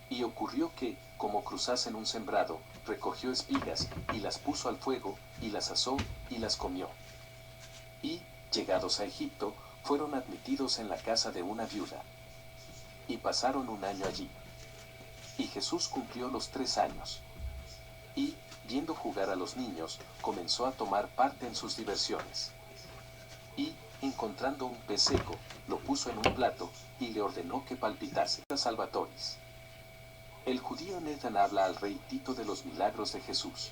Y ocurrió que, como cruzasen un sembrado, recogió espigas, y las puso al fuego, y las asó, y las comió. Y, llegados a Egipto, fueron admitidos en la casa de una viuda. Y pasaron un año allí. Y Jesús cumplió los 3 años. Y, viendo jugar a los niños, comenzó a tomar parte en sus diversiones. Y, encontrando un pez seco, lo puso en un plato, y le ordenó que palpitase. Salvatoris. El judío Nathan habla al rey Tito de los milagros de Jesús.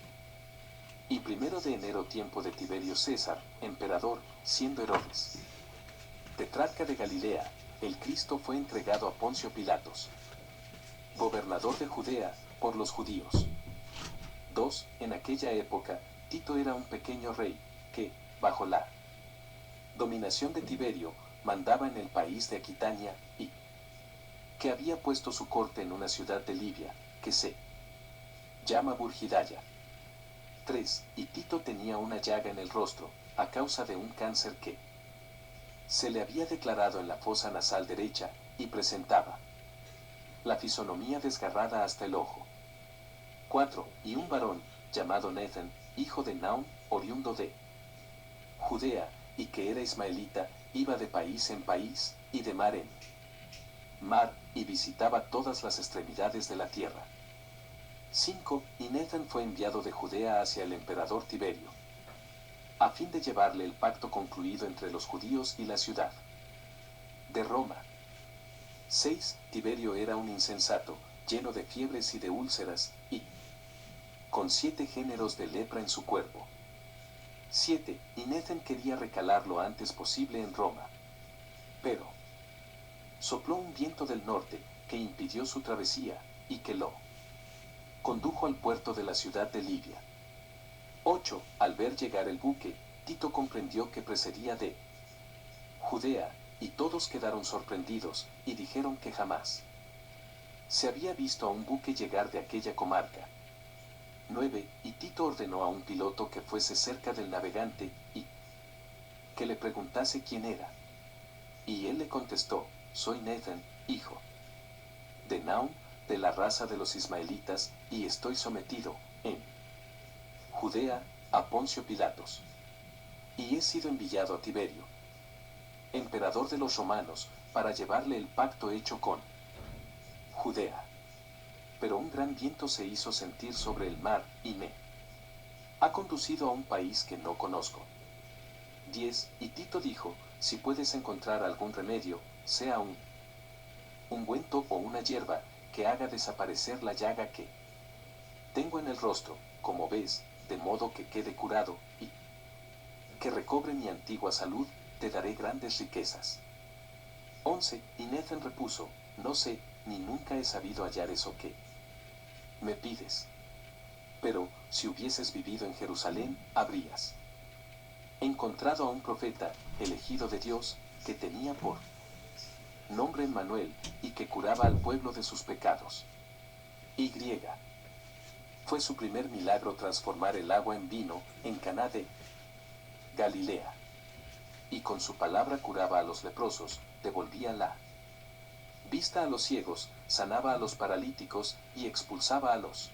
Y 1 de enero, tiempo de Tiberio César, emperador, siendo Herodes tetrarca de Galilea, el Cristo fue entregado a Poncio Pilatos, gobernador de Judea, por los judíos. 2. En aquella época, Tito era un pequeño rey, que, bajo la dominación de Tiberio, mandaba en el país de Aquitania, y que había puesto su corte en una ciudad de Libia, que se llama Burgidaya. 3. Y Tito tenía una llaga en el rostro, a causa de un cáncer que se le había declarado en la fosa nasal derecha, y presentaba la fisonomía desgarrada hasta el ojo. 4. Y un varón, llamado Nathan, hijo de Naum, oriundo de Judea, y que era ismaelita, iba de país en país, y de mar en mar, y visitaba todas las extremidades de la tierra. 5. Y Nathan fue enviado de Judea hacia el emperador Tiberio, a fin de llevarle el pacto concluido entre los judíos y la ciudad de Roma. 6. Tiberio era un insensato, lleno de fiebres y de úlceras, y con 7 géneros de lepra en su cuerpo. 7. Y Nathan quería recalar lo antes posible en Roma. Pero sopló un viento del norte, que impidió su travesía, y que lo condujo al puerto de la ciudad de Libia. 8. Al ver llegar el buque, Tito comprendió que procedía de Judea, y todos quedaron sorprendidos, y dijeron que jamás se había visto a un buque llegar de aquella comarca. 9. Y Tito ordenó a un piloto que fuese cerca del navegante, y que le preguntase quién era. Y él le contestó: soy Nathan, hijo de Naum, de la raza de los ismaelitas, y estoy sometido, en Judea, a Poncio Pilatos. Y he sido enviado a Tiberio, emperador de los romanos, para llevarle el pacto hecho con Judea. Pero un gran viento se hizo sentir sobre el mar, y me ha conducido a un país que no conozco. 10. Y Tito dijo: si puedes encontrar algún remedio, sea un ungüento o una hierba, que haga desaparecer la llaga que tengo en el rostro, como ves, de modo que quede curado, y que recobre mi antigua salud, te daré grandes riquezas. 11. Y Nathan repuso: no sé, ni nunca he sabido hallar eso que me pides. Pero, si hubieses vivido en Jerusalén, habrías encontrado a un profeta, elegido de Dios, que tenía por nombre Emmanuel, y que curaba al pueblo de sus pecados. Y. Fue su primer milagro transformar el agua en vino, en Caná de Galilea. Y con su palabra curaba a los leprosos, devolvía la vista a los ciegos, sanaba a los paralíticos, y expulsaba a los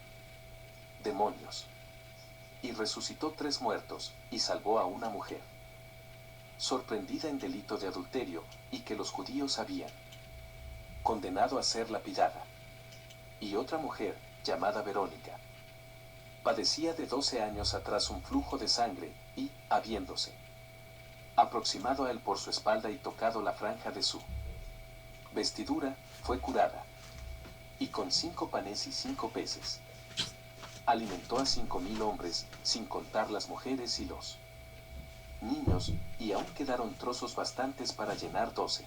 demonios. Y resucitó 3 muertos, y salvó a una mujer sorprendida en delito de adulterio, y que los judíos habían condenado a ser lapidada. Y otra mujer, llamada Verónica, padecía de 12 años atrás un flujo de sangre, y, habiéndose aproximado a él por su espalda y tocado la franja de su vestidura, fue curada. Y con 5 panes y 5 peces alimentó a 5.000 hombres, sin contar las mujeres y los niños, y aún quedaron trozos bastantes para llenar 12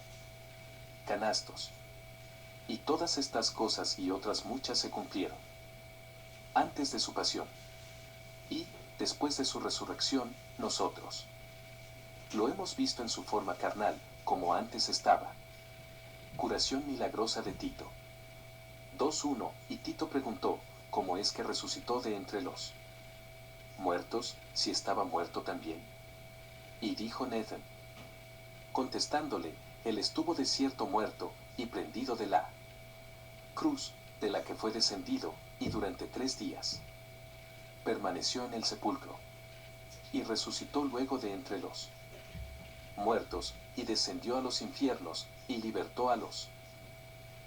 canastos. Y todas estas cosas y otras muchas se cumplieron antes de su pasión. Y, después de su resurrección, nosotros lo hemos visto en su forma carnal, como antes estaba. Curación milagrosa de Tito. 2:1. Y Tito preguntó: ¿cómo es que resucitó de entre los muertos, si estaba muerto también? Y dijo Nathan, contestándole: él estuvo de cierto muerto, y prendido de la cruz de la que fue descendido, y durante 3 días permaneció en el sepulcro, y resucitó luego de entre los muertos, y descendió a los infiernos, y libertó a los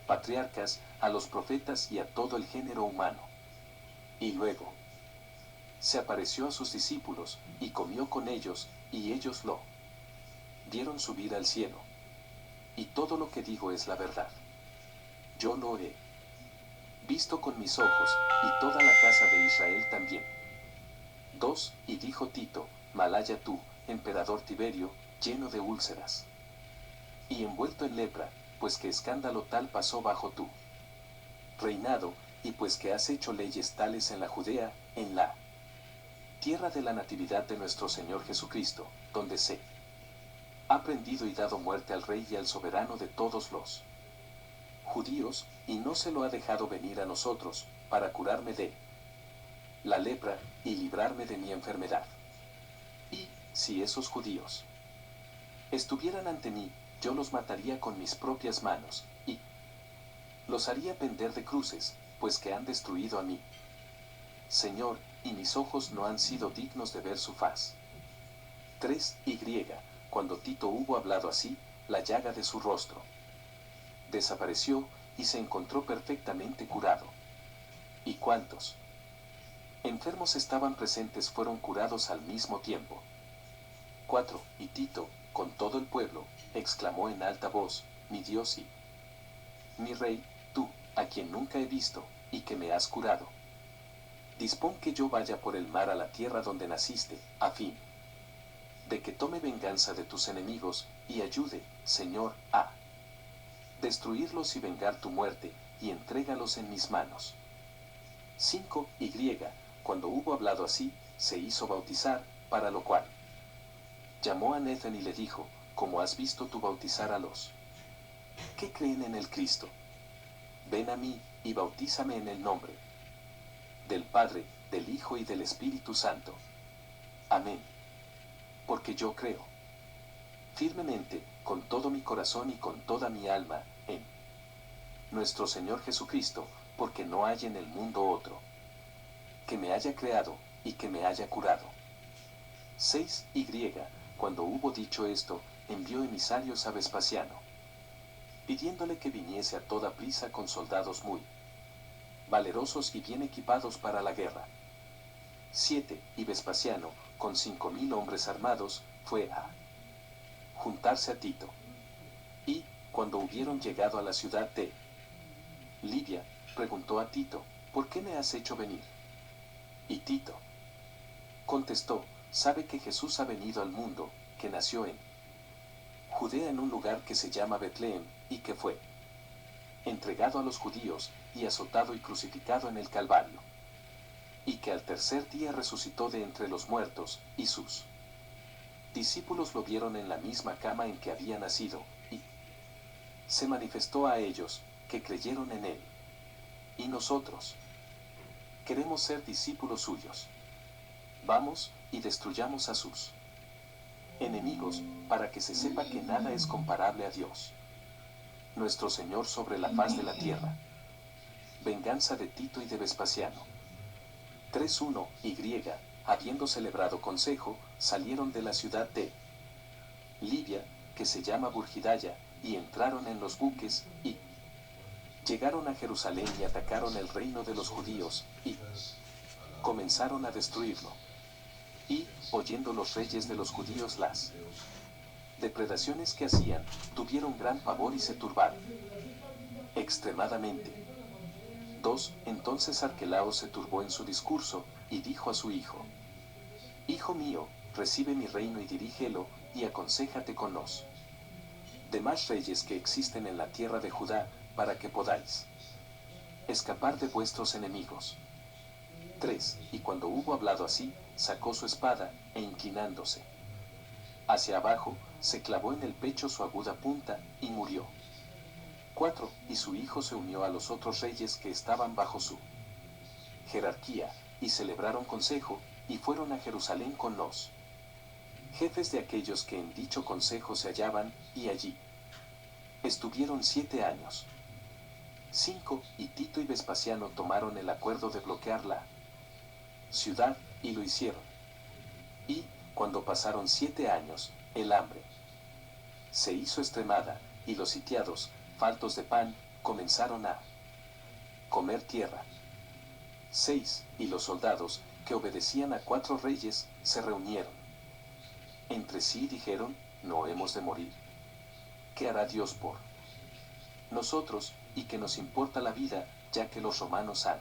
patriarcas, a los profetas y a todo el género humano. Y luego se apareció a sus discípulos, y comió con ellos, y ellos lo vieron subir al cielo. Y todo lo que digo es la verdad. Yo lo he visto con mis ojos, y toda la casa de Israel también. 2. Y dijo Tito, Malaya tú, emperador Tiberio, lleno de úlceras y envuelto en lepra, pues que escándalo tal pasó bajo tu reinado, y pues que has hecho leyes tales en la Judea, en la tierra de la natividad de nuestro Señor Jesucristo, donde se ha prendido y dado muerte al rey y al soberano de todos los judíos, y no se lo ha dejado venir a nosotros, para curarme de la lepra, y librarme de mi enfermedad. Y, si esos judíos estuvieran ante mí, yo los mataría con mis propias manos, y los haría pender de cruces, pues que han destruido a mí, Señor, y mis ojos no han sido dignos de ver su faz. 3. Y cuando Tito hubo hablado así, la llaga de su rostro desapareció, y se encontró perfectamente curado. ¿Y cuántos enfermos estaban presentes fueron curados al mismo tiempo? 4. Y Tito, con todo el pueblo, exclamó en alta voz, mi Dios y mi Rey, tú, a quien nunca he visto, y que me has curado. Dispón que yo vaya por el mar a la tierra donde naciste, a fin de que tome venganza de tus enemigos, y ayude, Señor, a destruirlos y vengar tu muerte, y entrégalos en mis manos. 5. Y cuando hubo hablado así, se hizo bautizar, para lo cual llamó a Nathan y le dijo, ¿cómo has visto tú bautizar a los que creen en el Cristo? Ven a mí, y bautízame en el nombre del Padre, del Hijo y del Espíritu Santo. Amén. Porque yo creo firmemente, con todo mi corazón y con toda mi alma, en nuestro Señor Jesucristo, porque no hay en el mundo otro que me haya creado, y que me haya curado. 6. Y cuando hubo dicho esto, envió emisarios a Vespasiano, pidiéndole que viniese a toda prisa con soldados muy valerosos y bien equipados para la guerra. 7. Y Vespasiano, con 5.000 hombres armados, fue a juntarse a Tito. Y, cuando hubieron llegado a la ciudad de Libia, preguntó a Tito, ¿por qué me has hecho venir? Y Tito contestó, sabe que Jesús ha venido al mundo, que nació en Judea en un lugar que se llama Betlem, y que fue entregado a los judíos, y azotado y crucificado en el Calvario, y que al tercer día resucitó de entre los muertos, y sus discípulos lo vieron en la misma cama en que había nacido, y se manifestó a ellos, que creyeron en él. Y nosotros queremos ser discípulos suyos. Vamos, y destruyamos a sus enemigos, para que se sepa que nada es comparable a Dios, nuestro Señor sobre la faz de la tierra. Venganza de Tito y de Vespasiano. 3:1 Y habiendo celebrado consejo, salieron de la ciudad de Libia, que se llama Burgidaya, y entraron en los buques, y llegaron a Jerusalén y atacaron el reino de los judíos, y comenzaron a destruirlo. Y, oyendo los reyes de los judíos las depredaciones que hacían, tuvieron gran pavor y se turbaron extremadamente. 2. Entonces Arquelao se turbó en su discurso, y dijo a su hijo, Hijo mío, recibe mi reino y dirígelo, y aconséjate con los demás reyes que existen en la tierra de Judá, para que podáis escapar de vuestros enemigos. 3. Y cuando hubo hablado así, sacó su espada, e inclinándose hacia abajo, se clavó en el pecho su aguda punta, y murió. 4. Y su hijo se unió a los otros reyes que estaban bajo su jerarquía, y celebraron consejo, y fueron a Jerusalén con los jefes de aquellos que en dicho consejo se hallaban, y allí estuvieron 7 años. 5. Y Tito y Vespasiano tomaron el acuerdo de bloquear la ciudad, y lo hicieron. Y, cuando pasaron 7 años, el hambre se hizo extremada, y los sitiados, faltos de pan, comenzaron a comer tierra. 6. Y los soldados, que obedecían a 4 reyes, se reunieron entre sí y dijeron, no hemos de morir. ¿Qué hará Dios por nosotros, y que nos importa la vida, ya que los romanos han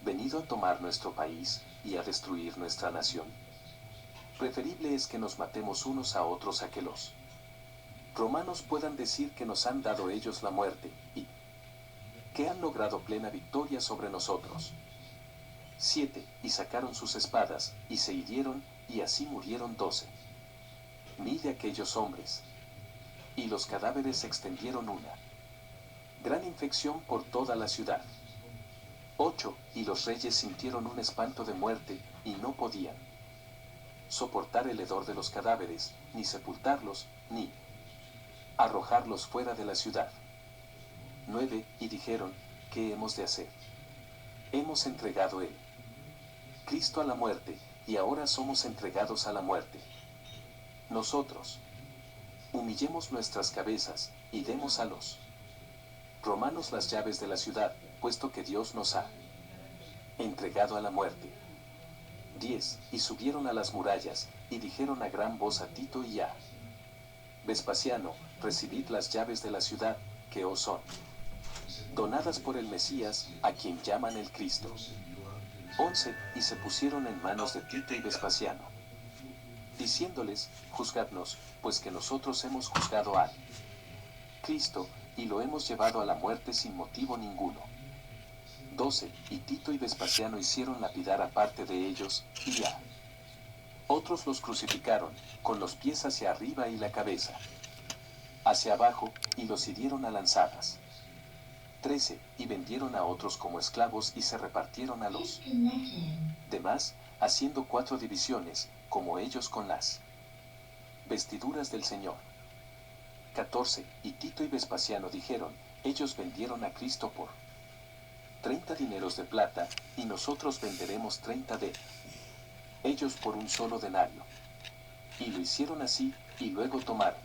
venido a tomar nuestro país y a destruir nuestra nación? Preferible es que nos matemos unos a otros a que los romanos puedan decir que nos han dado ellos la muerte, y que han logrado plena victoria sobre nosotros. 7. Y sacaron sus espadas, y se hirieron, y así murieron 12.000 de aquellos hombres. Y los cadáveres extendieron una gran infección por toda la ciudad. 8. Y los reyes sintieron un espanto de muerte, y no podían soportar el hedor de los cadáveres, ni sepultarlos, ni arrojarlos fuera de la ciudad. 9. Y dijeron, ¿qué hemos de hacer? Hemos entregado el Cristo a la muerte, y ahora somos entregados a la muerte. Nosotros humillemos nuestras cabezas, y demos a los romanos las llaves de la ciudad, puesto que Dios nos ha entregado a la muerte. 10. Y subieron a las murallas, y dijeron a gran voz a Tito y a Vespasiano, recibid las llaves de la ciudad, que os son donadas por el Mesías, a quien llaman el Cristo. 11. Y se pusieron en manos de Tito y Vespasiano, diciéndoles, juzgadnos, pues que nosotros hemos juzgado al Cristo, y lo hemos llevado a la muerte sin motivo ninguno. 12. Y Tito y Vespasiano hicieron lapidar aparte de ellos, y a otros los crucificaron, con los pies hacia arriba y la cabeza hacia abajo, y los hirieron a lanzadas. 13. Y vendieron a otros como esclavos y se repartieron a los demás, haciendo 4 divisiones, como ellos con las vestiduras del Señor. 14. Y Tito y Vespasiano dijeron, ellos vendieron a Cristo por 30 dineros de plata, y nosotros venderemos 30 de ellos por un solo denario. Y lo hicieron así, y luego tomaron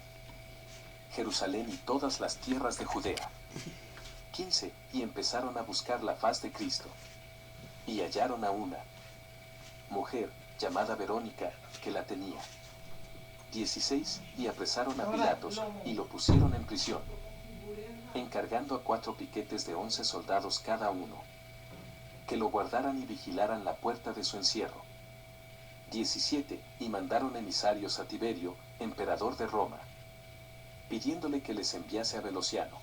Jerusalén y todas las tierras de Judea. 15. Y empezaron a buscar la faz de Cristo. Y hallaron a una mujer, llamada Verónica, que la tenía. 16. Y apresaron a Pilatos, y lo pusieron en prisión, encargando a 4 piquetes de 11 soldados cada uno, que lo guardaran y vigilaran la puerta de su encierro. 17. Y mandaron emisarios a Tiberio, emperador de Roma, pidiéndole que les enviase a Velociano.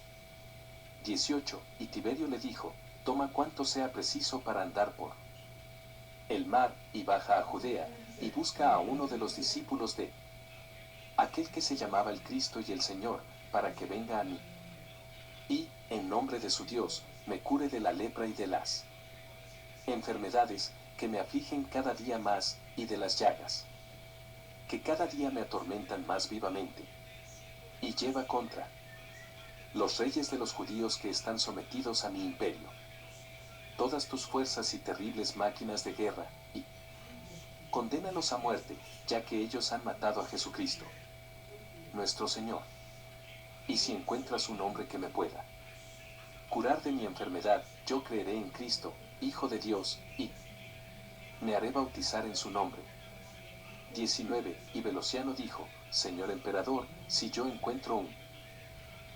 18. Y Tiberio le dijo, toma cuanto sea preciso para andar por el mar, y baja a Judea, y busca a uno de los discípulos de aquel que se llamaba el Cristo y el Señor, para que venga a mí. Y, en nombre de su Dios, me cure de la lepra y de las enfermedades que me afligen cada día más, y de las llagas que cada día me atormentan más vivamente. Y lleva contra los reyes de los judíos que están sometidos a mi imperio todas tus fuerzas y terribles máquinas de guerra, y condénalos a muerte, ya que ellos han matado a Jesucristo, nuestro Señor. Y si encuentras un hombre que me pueda curar de mi enfermedad, yo creeré en Cristo, Hijo de Dios, y me haré bautizar en su nombre. 19. Y Velociano dijo, Señor emperador, si yo encuentro un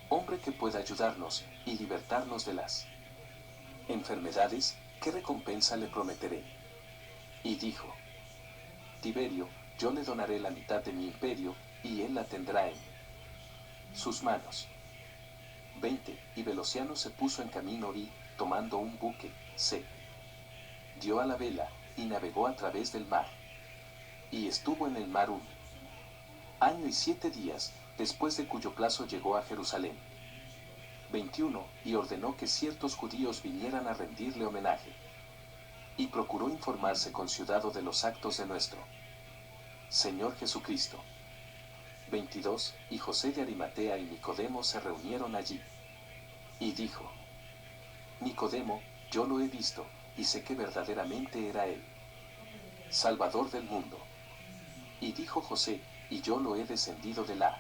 hombre que pueda ayudarnos y libertarnos de las enfermedades, ¿qué recompensa le prometeré? Y dijo, Tiberio, yo le donaré la mitad de mi imperio, y él la tendrá en sus manos. 20. Y Velociano se puso en camino y, tomando un buque, se dio a la vela, y navegó a través del mar. Y estuvo en el mar 1 año y 7 días, después de cuyo plazo llegó a Jerusalén. 21. Y ordenó que ciertos judíos vinieran a rendirle homenaje. Y procuró informarse con cuidado de los actos de nuestro Señor Jesucristo. 22. Y José de Arimatea y Nicodemo se reunieron allí. Y dijo, Nicodemo, yo lo he visto, y sé que verdaderamente era él, Salvador del mundo. Y dijo José, y yo lo he descendido de la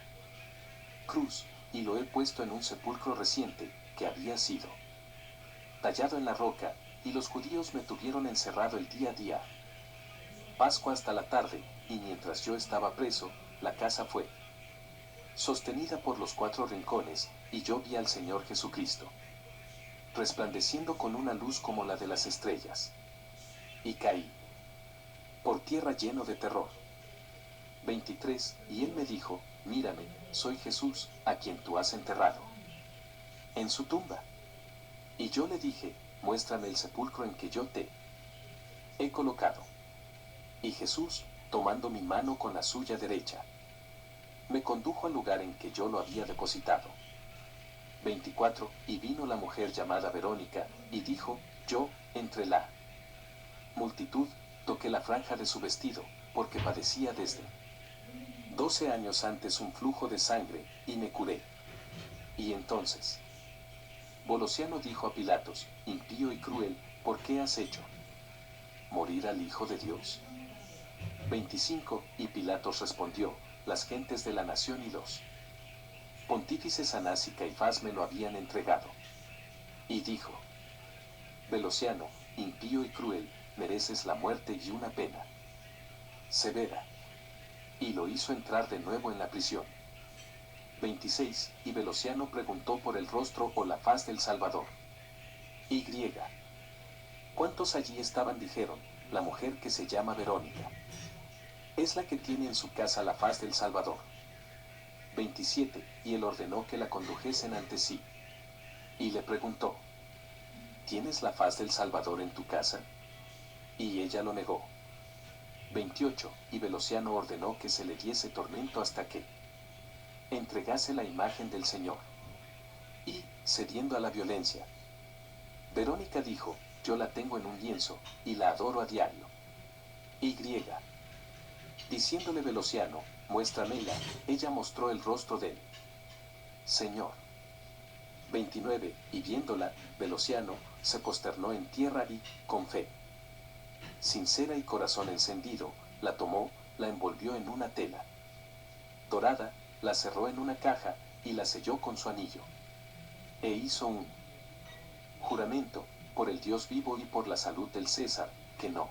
cruz, y lo he puesto en un sepulcro reciente, que había sido tallado en la roca, y los judíos me tuvieron encerrado el día, Pascua hasta la tarde, y mientras yo estaba preso, la casa fue sostenida por los 4 rincones, y yo vi al Señor Jesucristo, resplandeciendo con una luz como la de las estrellas. Y caí por tierra lleno de terror. 23. Y él me dijo, mírame, soy Jesús, a quien tú has enterrado en su tumba. Y yo le dije, muéstrame el sepulcro en que yo te he colocado. Y Jesús, tomando mi mano con la suya derecha, me condujo al lugar en que yo lo había depositado. 24. Y vino la mujer llamada Verónica, y dijo, yo, entre la multitud, toqué la franja de su vestido, porque padecía desde 12 años antes un flujo de sangre, y me curé. Y entonces Volosiano dijo a Pilatos, impío y cruel, ¿por qué has hecho morir al Hijo de Dios? 25. Y Pilatos respondió, las gentes de la nación y los pontífices Anás y Caifás me lo habían entregado. Y dijo, Velociano, impío y cruel, mereces la muerte y una pena severa. Y lo hizo entrar de nuevo en la prisión. 26. Y Velociano preguntó por el rostro o la faz del Salvador. Y. ¿Cuántos allí estaban? Dijeron, la mujer que se llama Verónica es la que tiene en su casa la faz del Salvador. 27. Y él ordenó que la condujesen ante sí. Y le preguntó, ¿tienes la faz del Salvador en tu casa? Y ella lo negó. 28. Y Velociano ordenó que se le diese tormento hasta que entregase la imagen del Señor. Y, cediendo a la violencia, Verónica dijo, yo la tengo en un lienzo, y la adoro a diario. Y. Diciéndole Velociano, muéstramela, ella mostró el rostro del Señor. 29. Y viéndola, Velociano se posternó en tierra y, con fe sincera y corazón encendido, la tomó, la envolvió en una tela dorada, la cerró en una caja, y la selló con su anillo. E hizo un juramento, por el Dios vivo y por la salud del César, que no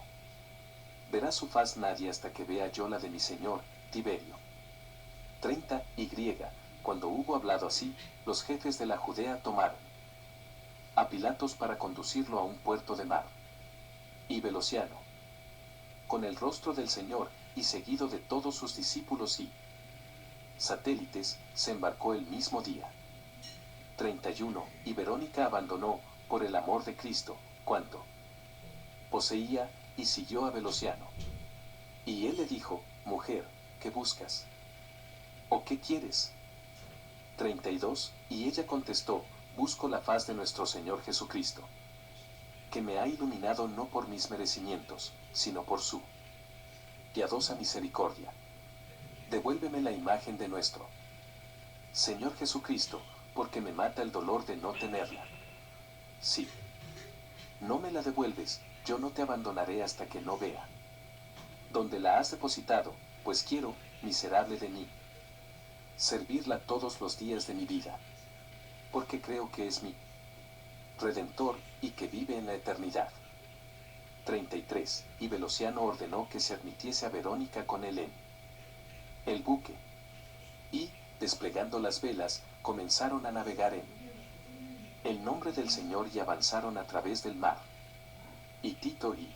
verá su faz nadie hasta que vea yo la de mi señor, Tiberio. 30. Y. Cuando hubo hablado así, los jefes de la Judea tomaron a Pilatos para conducirlo a un puerto de mar. Y Velociano, con el rostro del Señor, y seguido de todos sus discípulos y satélites, se embarcó el mismo día. 31. Y Verónica abandonó, por el amor de Cristo, cuanto poseía, y siguió a Velociano. Y él le dijo, mujer, ¿qué buscas? ¿O qué quieres? 32. Y ella contestó, busco la faz de nuestro Señor Jesucristo, que me ha iluminado no por mis merecimientos, sino por su piadosa misericordia. Devuélveme la imagen de nuestro Señor Jesucristo, porque me mata el dolor de no tenerla. Sí. No me la devuelves, yo no te abandonaré hasta que no vea donde la has depositado, pues quiero, miserable de mí, servirla todos los días de mi vida, porque creo que es mi Redentor y que vive en la eternidad. 33. Y Velociano ordenó que se admitiese a Verónica con él en el buque. Y, desplegando las velas, comenzaron a navegar en el nombre del Señor y avanzaron a través del mar. Y Tito y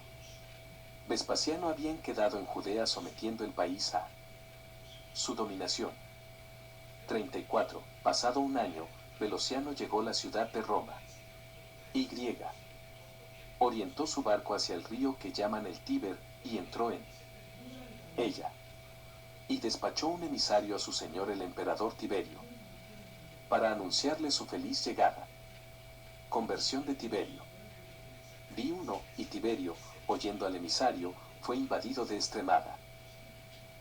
Vespasiano habían quedado en Judea sometiendo el país a su dominación. 34. Pasado un año, Velociano llegó a la ciudad de Roma. Y. Orientó su barco hacia el río que llaman el Tíber, y entró en ella. Y despachó un emisario a su señor el emperador Tiberio, para anunciarle su feliz llegada. Conversión de Tiberio. Vi uno, y Tiberio, oyendo al emisario, fue invadido de extremada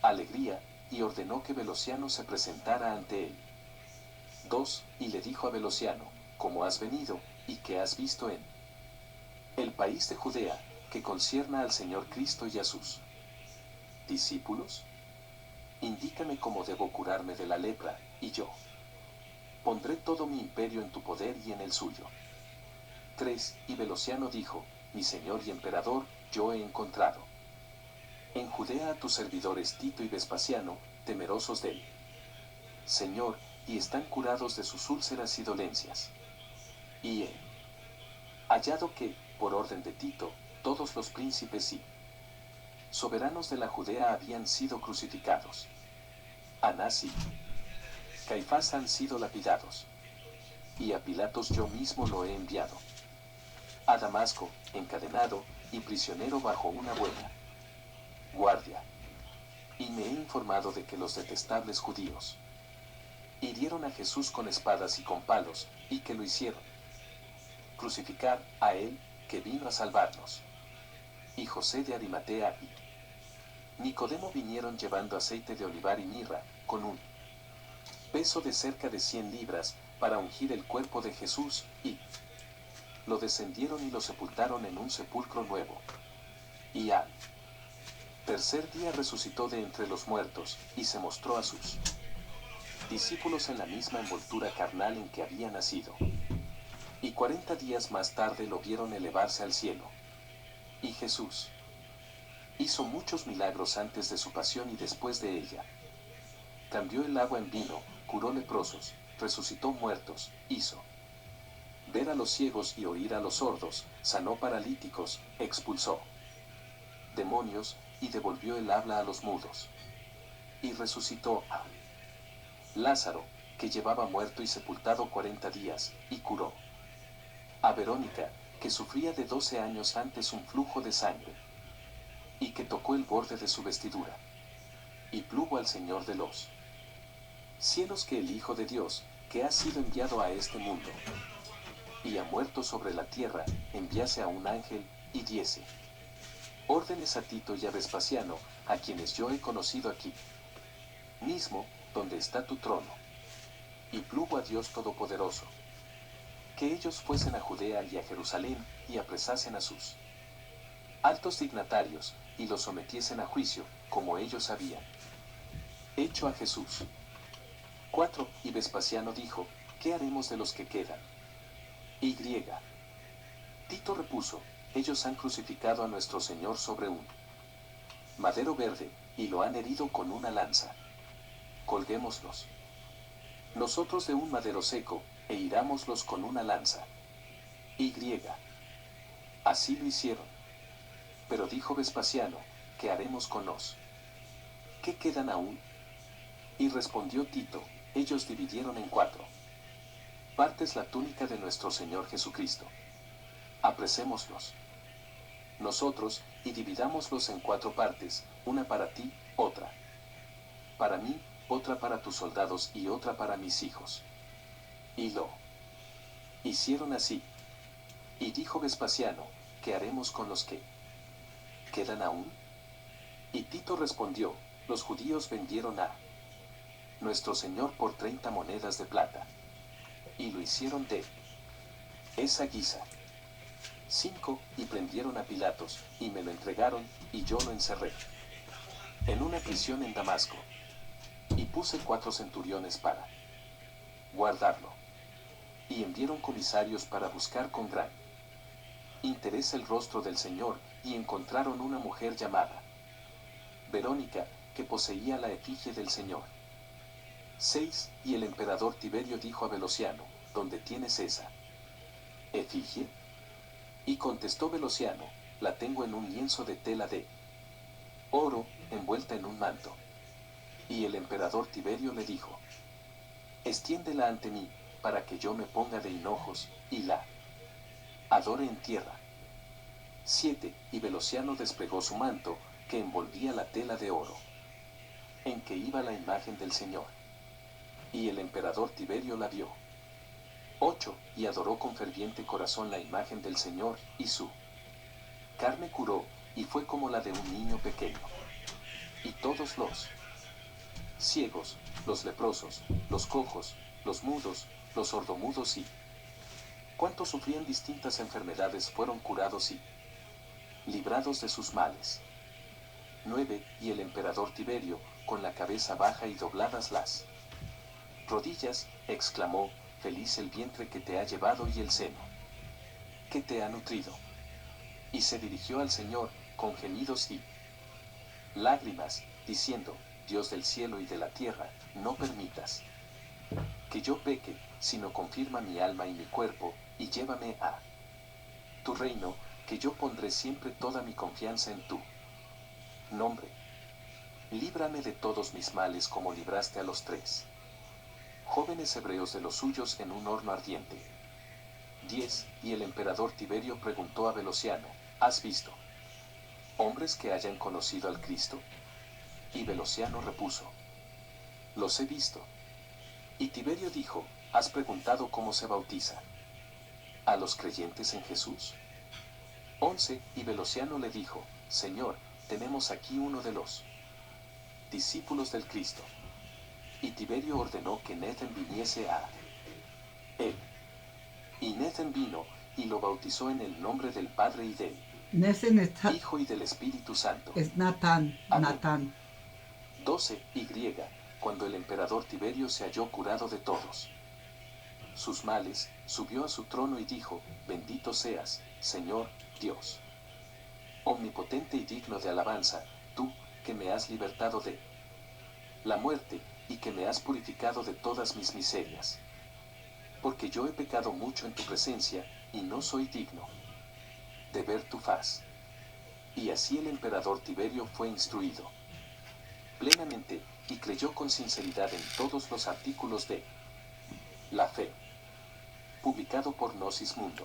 alegría, y ordenó que Velociano se presentara ante él. 2. Y le dijo a Velociano, ¿cómo has venido, y que has visto en el país de Judea, que concierna al Señor Cristo y a sus discípulos? Indícame cómo debo curarme de la lepra, y yo pondré todo mi imperio en tu poder y en el suyo. 3. Y Velociano dijo, mi señor y emperador, yo he encontrado en Judea a tus servidores Tito y Vespasiano, temerosos de él, Señor, y están curados de sus úlceras y dolencias. Y he hallado que, por orden de Tito, todos los príncipes y soberanos de la Judea habían sido crucificados. Anás y Caifás han sido lapidados. Y a Pilatos yo mismo lo he enviado a Damasco, encadenado y prisionero bajo una buena guardia. Y me he informado de que los detestables judíos hirieron a Jesús con espadas y con palos, y que lo hicieron crucificar a él, que vino a salvarnos. Y José de Arimatea y Nicodemo vinieron llevando aceite de olivar y mirra, con un peso de cerca de 100 libras, para ungir el cuerpo de Jesús, y lo descendieron y lo sepultaron en un sepulcro nuevo. Y al tercer día resucitó de entre los muertos, y se mostró a sus discípulos en la misma envoltura carnal en que había nacido. Y 40 días más tarde lo vieron elevarse al cielo. Y Jesús hizo muchos milagros antes de su pasión y después de ella. Cambió el agua en vino, curó leprosos, resucitó muertos, hizo ver a los ciegos y oír a los sordos, sanó paralíticos, expulsó demonios, y devolvió el habla a los mudos. Y resucitó a Lázaro, que llevaba muerto y sepultado 40 días, y curó a Verónica, que sufría de 12 años antes un flujo de sangre, y que tocó el borde de su vestidura. Y plugo al Señor de los cielos que el Hijo de Dios, que ha sido enviado a este mundo, y ha muerto sobre la tierra, enviase a un ángel, y diese órdenes a Tito y a Vespasiano, a quienes yo he conocido aquí mismo, donde está tu trono. Y plugo a Dios Todopoderoso, que ellos fuesen a Judea y a Jerusalén, y apresasen a sus altos dignatarios, y los sometiesen a juicio, como ellos habían hecho a Jesús. 4. Y Vespasiano dijo, ¿qué haremos de los que quedan? Y Tito repuso, ellos han crucificado a nuestro Señor sobre un madero verde, y lo han herido con una lanza. Colguémoslos nosotros de un madero seco, e hirámoslos con una lanza. Y así lo hicieron. Pero dijo Vespasiano, ¿qué haremos con los que quedan aún? Y respondió Tito, ellos dividieron en 4 partes la túnica de nuestro Señor Jesucristo. Apresémoslos nosotros, y dividámoslos en 4 partes, una para ti, otra para mí, otra para tus soldados y otra para mis hijos. Y lo hicieron así. Y dijo Vespasiano, ¿qué haremos con los que quedan aún? Y Tito respondió, los judíos vendieron a nuestro Señor por 30 monedas de plata. Y lo hicieron de esa guisa. 5. Y prendieron a Pilatos, y me lo entregaron, y yo lo encerré en una prisión en Damasco. Y puse 4 centuriones para guardarlo. Y enviaron comisarios para buscar con gran interés el rostro del Señor, y encontraron una mujer llamada Verónica, que poseía la efigie del Señor. 6. Y el emperador Tiberio dijo a Velociano, ¿dónde tienes esa efigie? Y contestó Velociano, la tengo en un lienzo de tela de oro, envuelta en un manto. Y el emperador Tiberio le dijo, extiéndela ante mí, para que yo me ponga de hinojos, y la adore en tierra. 7. Y Velociano desplegó su manto, que envolvía la tela de oro, en que iba la imagen del Señor. Y el emperador Tiberio la vio. 8. Y adoró con ferviente corazón la imagen del Señor, y su carne curó, y fue como la de un niño pequeño. Y todos los ciegos, los leprosos, los cojos, los mudos, los sordomudos y cuántos sufrían distintas enfermedades fueron curados y librados de sus males. 9. Y el emperador Tiberio, con la cabeza baja y dobladas las rodillas, exclamó, feliz el vientre que te ha llevado y el seno que te ha nutrido. Y se dirigió al Señor, con gemidos y lágrimas, diciendo, Dios del cielo y de la tierra, no permitas que yo peque, sino confirma mi alma y mi cuerpo, y llévame a tu reino, que yo pondré siempre toda mi confianza en tu nombre. Líbrame de todos mis males como libraste a los 3 jóvenes hebreos de los suyos en un horno ardiente. 10. Y el emperador Tiberio preguntó a Velociano, ¿has visto hombres que hayan conocido al Cristo? Y Velociano repuso, los he visto. Y Tiberio dijo, ¿has preguntado cómo se bautiza a los creyentes en Jesús? 11. Y Velociano le dijo, Señor, tenemos aquí uno de los discípulos del Cristo. Y Tiberio ordenó que Nethen viniese a él. Y Nethen vino, y lo bautizó en el nombre del Padre y del Hijo y del Espíritu Santo. Es Natán, Amén. Natán. 12. Y cuando el emperador Tiberio se halló curado de todos sus males, subió a su trono y dijo, bendito seas, Señor, Dios omnipotente y digno de alabanza, tú, que me has libertado de la muerte, y que me has purificado de todas mis miserias. Porque yo he pecado mucho en tu presencia, y no soy digno de ver tu faz. Y así el emperador Tiberio fue instruido plenamente, y creyó con sinceridad en todos los artículos de la fe. Publicado por Gnosis Mundo.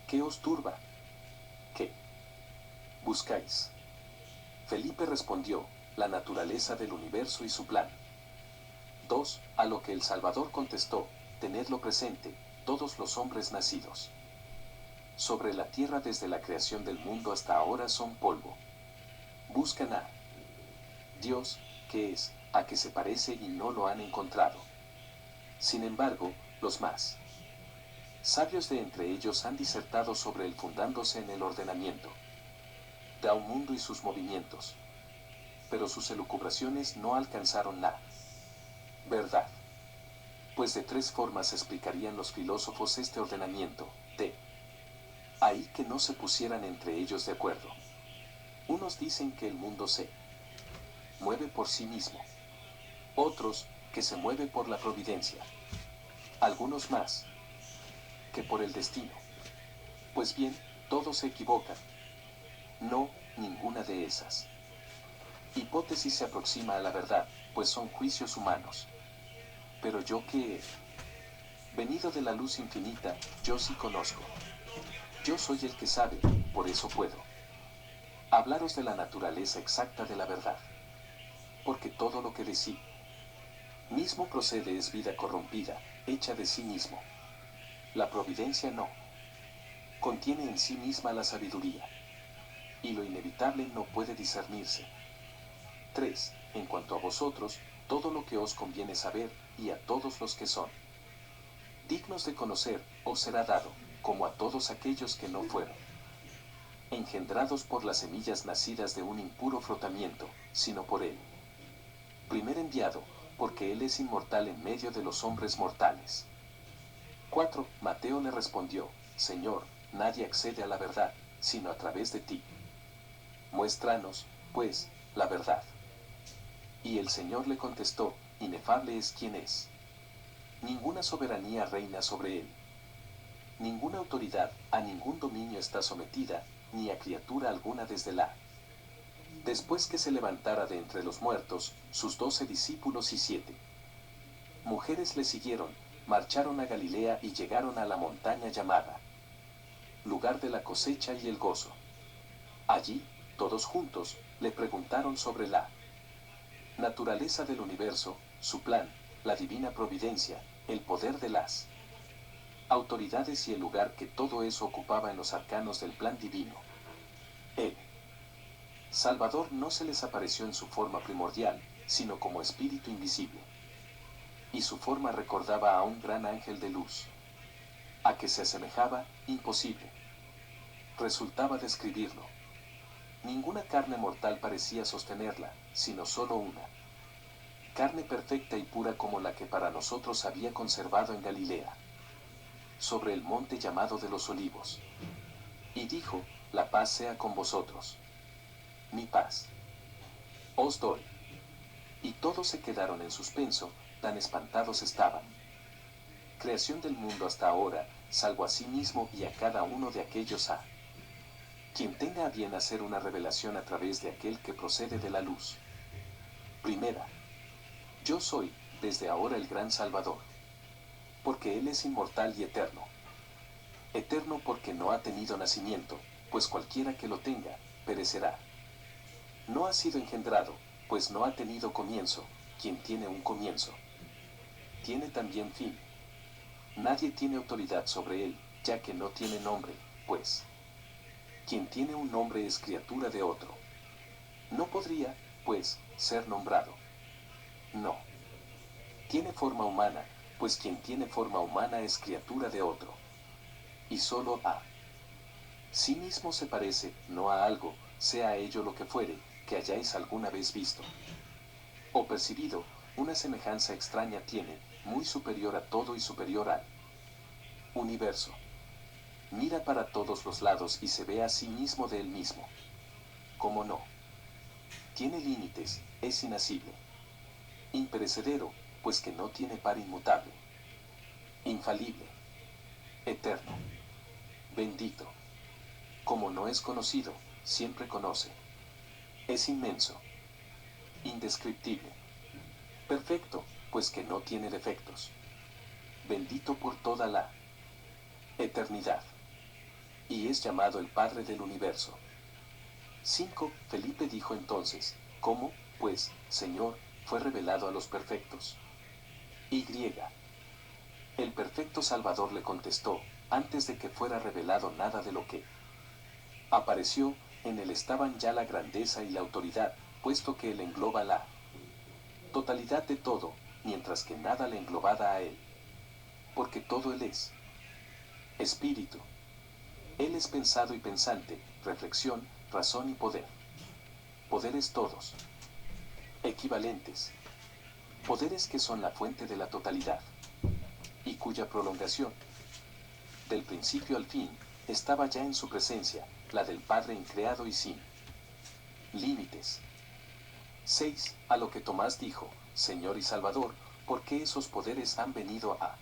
¿Qué os turba? ¿Qué buscáis? Felipe respondió, la naturaleza del universo y su plan. 2. A lo que el Salvador contestó, tenedlo presente, todos los hombres nacidos sobre la tierra desde la creación del mundo hasta ahora son polvo. Buscan a Dios, que es, a que se parece y no lo han encontrado. Sin embargo, los más sabios de entre ellos han disertado sobre él fundándose en el ordenamiento de un mundo y sus movimientos. Pero sus elucubraciones no alcanzaron la verdad. Pues de 3 formas explicarían los filósofos este ordenamiento, de ahí que no se pusieran entre ellos de acuerdo. Unos dicen que el mundo se mueve por sí mismo. Otros, que se mueve por la providencia. Algunos más, que por el destino. Pues bien, todos se equivocan. No, ninguna de esas hipótesis se aproxima a la verdad, pues son juicios humanos. Pero yo que he venido de la luz infinita, yo sí conozco. Yo soy el que sabe, por eso puedo hablaros de la naturaleza exacta de la verdad. Porque todo lo que de sí mismo procede es vida corrompida, hecha de sí mismo. La providencia no contiene en sí misma la sabiduría. Y lo inevitable no puede discernirse. 3. En cuanto a vosotros, todo lo que os conviene saber, y a todos los que son dignos de conocer, os será dado, como a todos aquellos que no fueron engendrados por las semillas nacidas de un impuro frotamiento, sino por él primer enviado, porque él es inmortal en medio de los hombres mortales. 4. Mateo le respondió, Señor, nadie accede a la verdad, sino a través de ti. Muéstranos, pues, la verdad. Y el Señor le contestó, inefable es quien es. Ninguna soberanía reina sobre él. Ninguna autoridad a ningún dominio está sometida, ni a criatura alguna desde la. Después que se levantara de entre los muertos, sus 12 discípulos y 7 mujeres le siguieron, marcharon a Galilea y llegaron a la montaña llamada lugar de la cosecha y el gozo. Allí, todos juntos, le preguntaron sobre la naturaleza del universo, su plan, la divina providencia, el poder de las autoridades y el lugar que todo eso ocupaba en los arcanos del plan divino. El Salvador no se les apareció en su forma primordial, sino como espíritu invisible. Y su forma recordaba a un gran ángel de luz. ¿A qué se asemejaba? Imposible. Resultaba describirlo. Ninguna carne mortal parecía sostenerla, sino solo una. Carne perfecta y pura como la que para nosotros había conservado en Galilea, sobre el monte llamado de los Olivos. Y dijo, la paz sea con vosotros. Mi paz os doy. Y todos se quedaron en suspenso, tan espantados estaban. Creación del mundo hasta ahora, salvo a sí mismo y a cada uno de aquellos a quien tenga a bien hacer una revelación a través de aquel que procede de la luz. Primera. Yo soy, desde ahora, el gran Salvador. Porque Él es inmortal y eterno. Eterno porque no ha tenido nacimiento, pues cualquiera que lo tenga, perecerá. No ha sido engendrado, pues no ha tenido comienzo, quien tiene un comienzo. Tiene también fin. Nadie tiene autoridad sobre Él, ya que no tiene nombre, pues quien tiene un nombre es criatura de otro. No podría, pues, ser nombrado. No. Tiene forma humana, pues quien tiene forma humana es criatura de otro. Y solo a sí mismo se parece, no a algo, sea ello lo que fuere, que hayáis alguna vez visto o percibido, una semejanza extraña tiene, muy superior a todo y superior al universo. Mira para todos los lados y se ve a sí mismo de él mismo. ¿Cómo no? Tiene límites, es inasible. Imperecedero, pues que no tiene par inmutable. Infalible. Eterno. Bendito. Como no es conocido, siempre conoce. Es inmenso. Indescriptible. Perfecto, pues que no tiene defectos. Bendito por toda la eternidad. Y es llamado el Padre del Universo. 5. Felipe dijo entonces, ¿cómo, pues, Señor, fue revelado a los perfectos? Y. El perfecto Salvador le contestó, antes de que fuera revelado nada de lo que apareció, en él estaban ya la grandeza y la autoridad, puesto que él engloba la totalidad de todo, mientras que nada le englobaba a él. Porque todo él es espíritu. Él es pensado y pensante, reflexión, razón y poder. Poderes todos equivalentes. Poderes que son la fuente de la totalidad y cuya prolongación, del principio al fin, estaba ya en su presencia, la del Padre increado y sin límites. 6. A lo que Tomás dijo, Señor y Salvador, ¿por qué esos poderes han venido a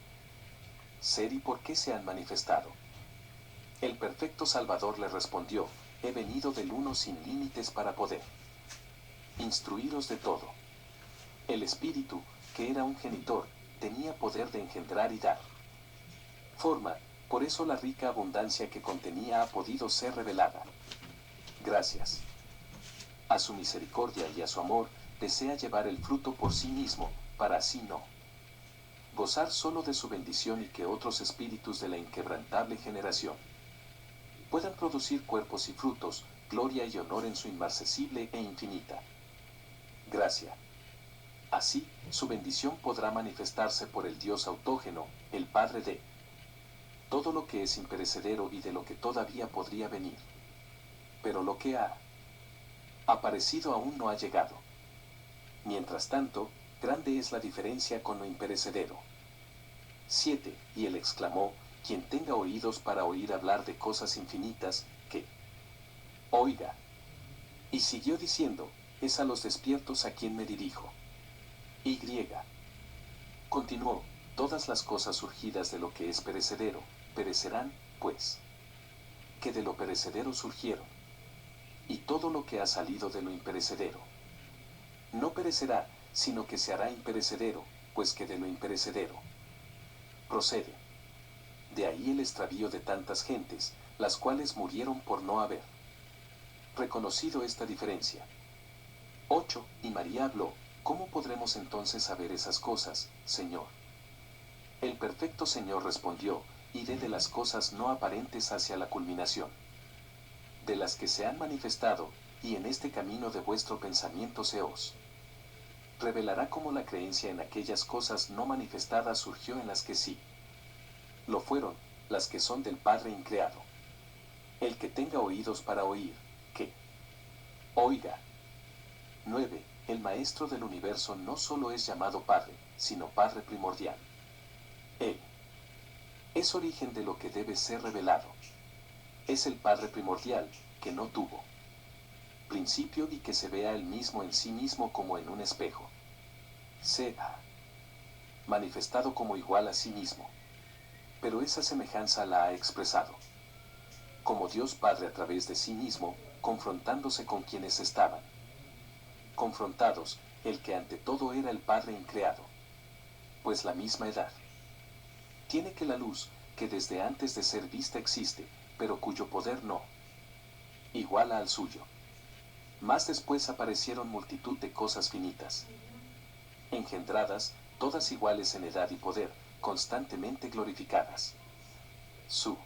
ser y por qué se han manifestado? El perfecto Salvador le respondió, he venido del uno sin límites para poder instruiros de todo. El Espíritu, que era un genitor, tenía poder de engendrar y dar forma, por eso la rica abundancia que contenía ha podido ser revelada. Gracias a su misericordia y a su amor, desea llevar el fruto por sí mismo, para así no gozar solo de su bendición y que otros espíritus de la inquebrantable generación puedan producir cuerpos y frutos, gloria y honor en su inmarcesible e infinita gracia. Así, su bendición podrá manifestarse por el Dios autógeno, el Padre de todo lo que es imperecedero y de lo que todavía podría venir. Pero lo que ha aparecido aún no ha llegado. Mientras tanto, grande es la diferencia con lo imperecedero. 7. Y él exclamó, quien tenga oídos para oír hablar de cosas infinitas, que oiga. Y siguió diciendo, es a los despiertos a quien me dirijo. Y. Continuó, todas las cosas surgidas de lo que es perecedero, perecerán, pues, que de lo perecedero surgieron. Y todo lo que ha salido de lo imperecedero no perecerá, sino que se hará imperecedero, pues que de lo imperecedero procede. De ahí el extravío de tantas gentes, las cuales murieron por no haber reconocido esta diferencia. 8. Y María habló, ¿cómo podremos entonces saber esas cosas, Señor? El perfecto Señor respondió, iré de las cosas no aparentes hacia la culminación, de las que se han manifestado, y en este camino de vuestro pensamiento se os revelará cómo la creencia en aquellas cosas no manifestadas surgió en las que sí lo fueron, las que son del Padre increado. El que tenga oídos para oír, que oiga. 9. El Maestro del universo no solo es llamado Padre, sino Padre primordial. Él es origen de lo que debe ser revelado. Es el Padre primordial, que no tuvo principio y que se vea él mismo en sí mismo como en un espejo. Sea manifestado como igual a sí mismo. Pero esa semejanza la ha expresado como Dios Padre a través de sí mismo, confrontándose con quienes estaban confrontados, el que ante todo era el Padre increado. Pues la misma edad tiene que la luz, que desde antes de ser vista existe, pero cuyo poder no iguala al suyo. Más después aparecieron multitud de cosas finitas, engendradas, todas iguales en edad y poder, constantemente glorificadas. Su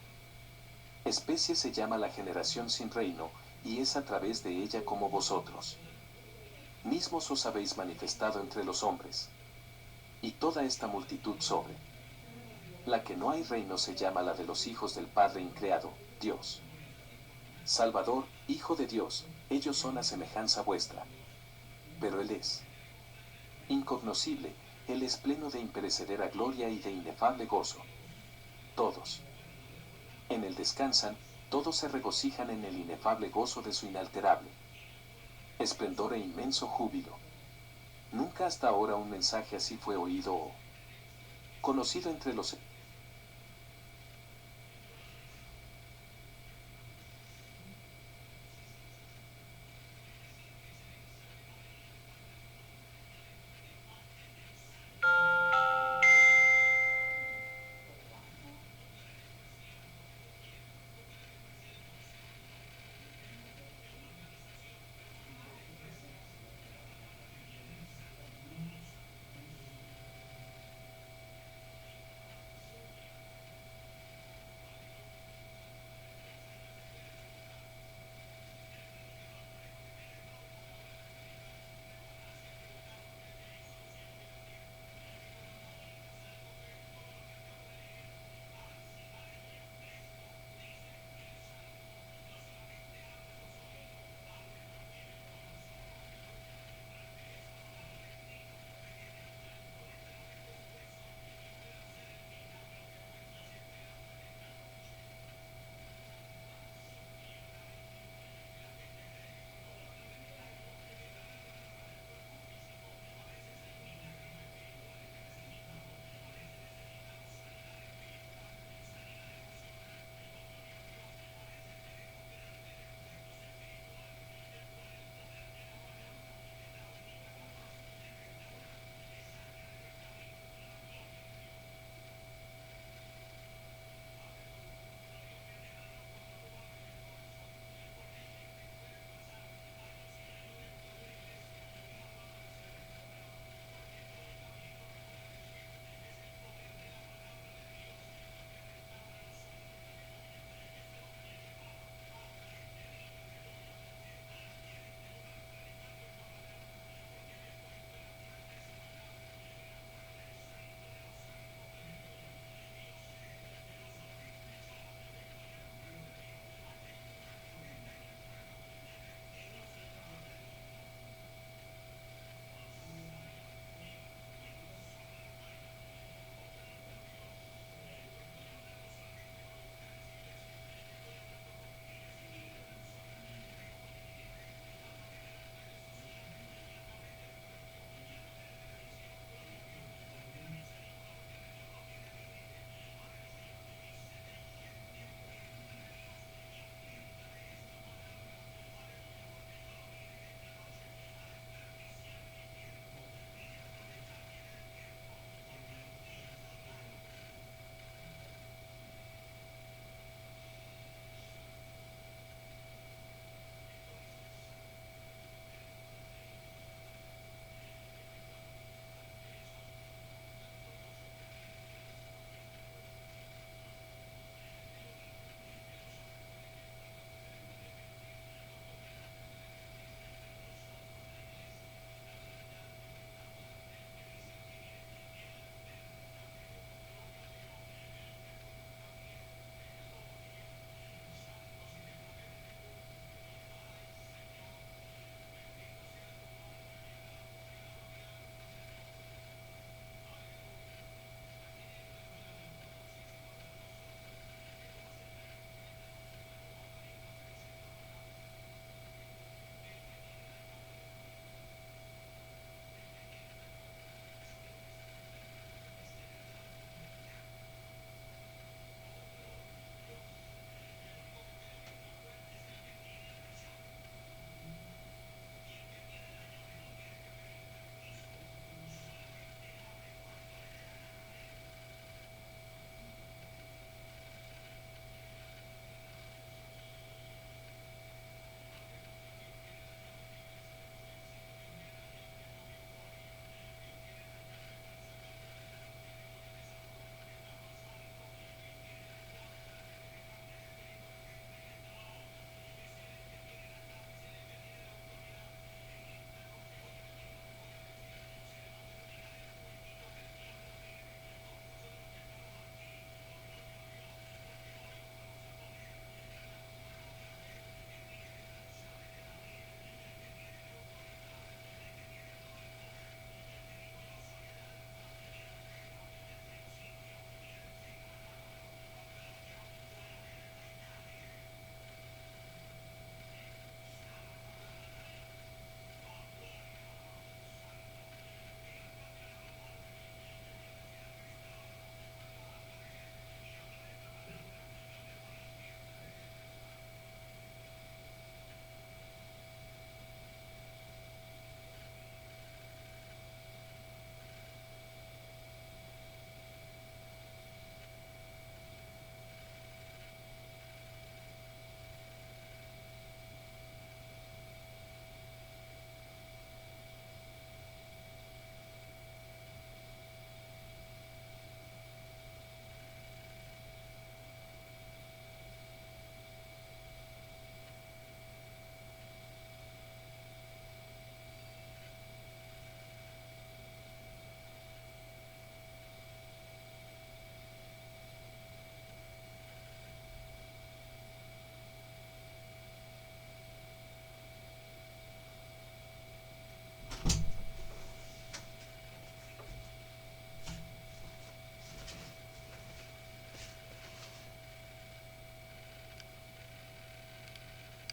especie se llama la generación sin reino, y es a través de ella como vosotros mismos os habéis manifestado entre los hombres. Y toda esta multitud sobre la que no hay reino se llama la de los hijos del Padre increado, Dios. Salvador, Hijo de Dios, ellos son a semejanza vuestra. Pero Él es incognoscible, Él es pleno de imperecedera gloria y de inefable gozo. Todos en Él descansan, todos se regocijan en el inefable gozo de su inalterable esplendor e inmenso júbilo. Nunca hasta ahora un mensaje así fue oído o conocido entre los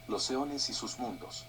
los eones y sus mundos.